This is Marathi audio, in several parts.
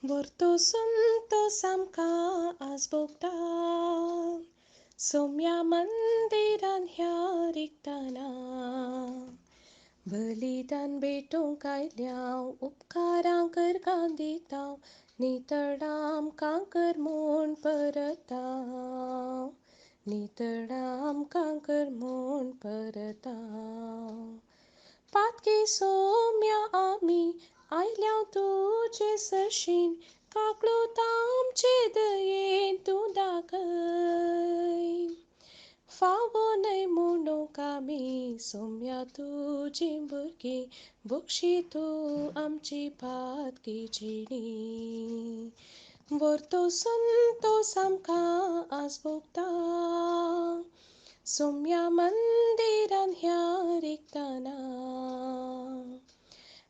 Vorto sunto samka आज बोगदा सोम्या मंदिरान ह्या रिक्ताना बलिदान भेटूंक आयल्याव उपकारां कर दिताव नितळाम कांकर म्हूण परताव नितळाम कांकर म्हूण परताव पातकी सोम्या आमी आयल्याव तुजे सरशीन काकळूत आमचे दयेन तूं दाखय फावो न्हय म्हणूंक आमी सोम्या तुजीं भुरगीं बक्षी तूं आमची पातकी जिणी वर्तो संतो आमकां आज भोगता सोम्या मंदिरान ह्या रिक्ताना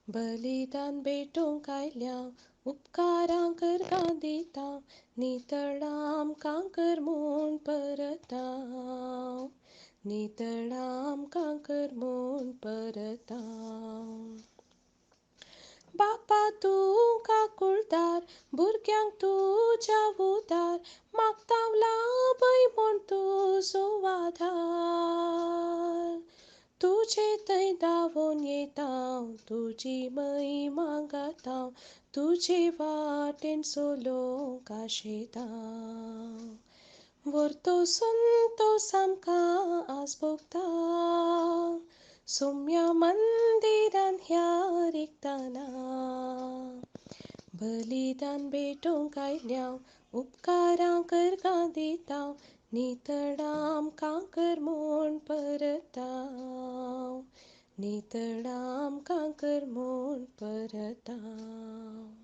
बलिदान भेटूंक आयल्याव उपकारां कर दिताव नितळाम कांकर म्हूण परताव नितळाम कांकर म्हूण परताव बापा तूं काकुळदार भुरग्यांक तुज्या उदार मागताव लाभय म्हूण तुजो आधार तुजे थंय धांवून येताव तुजी महिमा गाताव तुजे वाटेन चलोंक आशेताव वर्तो संतोस आमकां आज भोगता सोम्या मंदिरान ह्या रिक्ताना बलिदान भेटूंक आयल्याव उपकारां कर दिताव नितळाम कांकर म्हूण परताव नितळाम कांकर म्हूण परताव